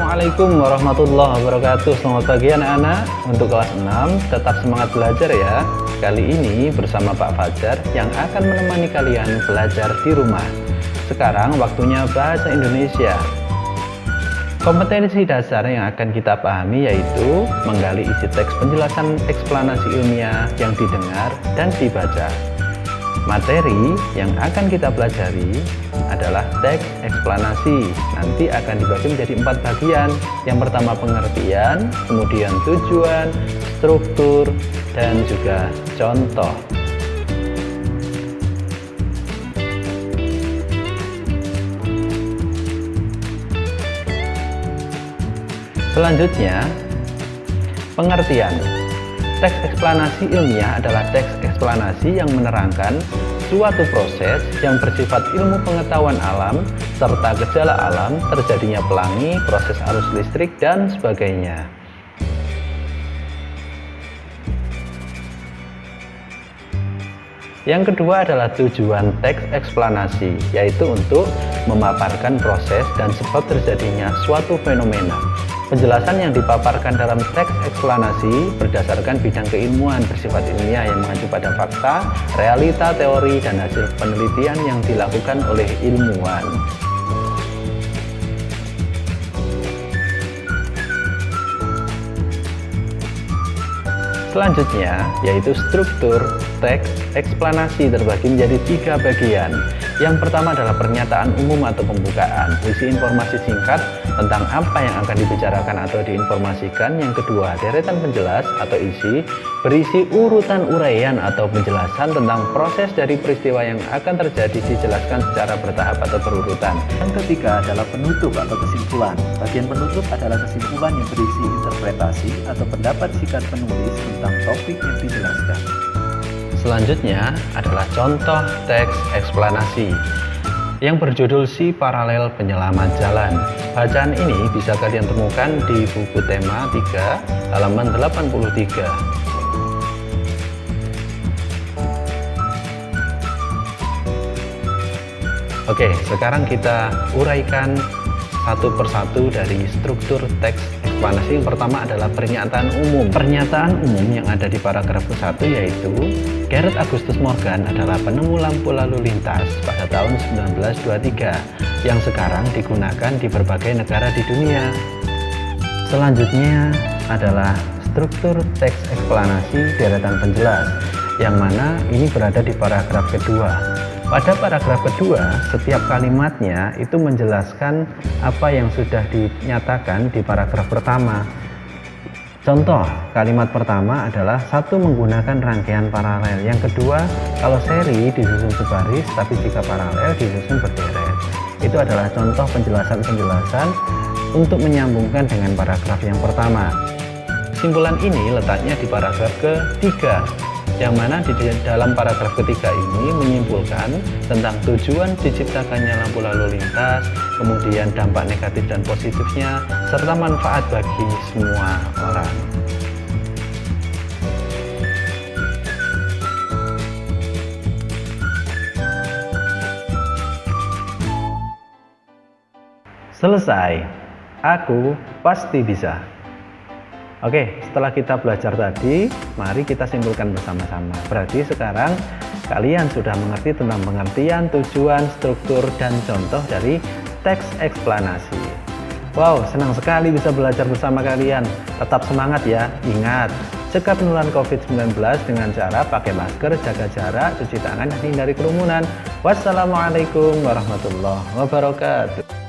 Assalamualaikum warahmatullahi wabarakatuh. Selamat pagi anak-anak. Untuk kelas 6 tetap semangat belajar ya. Kali ini bersama Pak Fajar yang akan menemani kalian belajar di rumah. Sekarang waktunya bahasa Indonesia. Kompetensi dasar yang akan kita pahami yaitu menggali isi teks penjelasan eksplanasi ilmiah yang didengar dan dibaca. Materi yang akan kita pelajari adalah teks eksplanasi. Nanti akan dibagi menjadi 4 bagian. Yang pertama pengertian, kemudian tujuan, struktur, dan juga contoh. Selanjutnya, pengertian. Teks eksplanasi ilmiah adalah teks eksplanasi yang menerangkan suatu proses yang bersifat ilmu pengetahuan alam serta gejala alam, terjadinya pelangi, proses arus listrik, dan sebagainya. Yang kedua adalah tujuan teks eksplanasi, yaitu untuk memaparkan proses dan sebab terjadinya suatu fenomena. Penjelasan yang dipaparkan dalam teks eksplanasi berdasarkan bidang keilmuan bersifat ilmiah yang mengacu pada fakta, realita, teori, dan hasil penelitian yang dilakukan oleh ilmuwan. Selanjutnya, yaitu struktur teks eksplanasi terbagi menjadi 3 bagian. Yang pertama adalah pernyataan umum atau pembukaan, berisi informasi singkat tentang apa yang akan dibicarakan atau diinformasikan. Yang kedua, deretan penjelas atau isi, berisi urutan uraian atau penjelasan tentang proses dari peristiwa yang akan terjadi dijelaskan secara bertahap atau berurutan. Yang ketiga adalah penutup atau kesimpulan. Bagian penutup adalah kesimpulan yang berisi interpretasi atau pendapat singkat penulis tentang topik yang dijelaskan. Selanjutnya adalah contoh teks eksplanasi yang berjudul Si Paralel Penyelamat Jalan. Bacaan ini bisa kalian temukan di buku tema 3 halaman 83. Oke, sekarang kita uraikan satu persatu dari struktur teks eksplanasi. Yang pertama adalah pernyataan umum. Pernyataan umum yang ada di paragraf ke-1 yaitu Gareth Augustus Morgan adalah penemu lampu lalu lintas pada tahun 1923 yang sekarang digunakan di berbagai negara di dunia. Selanjutnya adalah struktur teks eksplanasi deretan penjelas, yang mana ini berada di paragraf kedua. Pada paragraf kedua, setiap kalimatnya itu menjelaskan apa yang sudah dinyatakan di paragraf pertama. Contoh, kalimat pertama adalah satu menggunakan rangkaian paralel. Yang kedua, kalau seri disusun sebaris, tapi jika paralel disusun berderet. Itu adalah contoh penjelasan-penjelasan untuk menyambungkan dengan paragraf yang pertama. Kesimpulan ini letaknya di paragraf ketiga, yang mana di dalam paragraf ketiga ini menyimpulkan tentang tujuan diciptakannya lampu lalu lintas, kemudian dampak negatif dan positifnya, serta manfaat bagi semua orang. Selesai. Aku pasti bisa. Oke, setelah kita belajar tadi, mari kita simpulkan bersama-sama. Berarti sekarang kalian sudah mengerti tentang pengertian, tujuan, struktur, dan contoh dari teks eksplanasi. Wow, senang sekali bisa belajar bersama kalian. Tetap semangat ya. Ingat, cegah penularan COVID-19 dengan cara pakai masker, jaga jarak, cuci tangan, dan hindari kerumunan. Wassalamualaikum warahmatullahi wabarakatuh.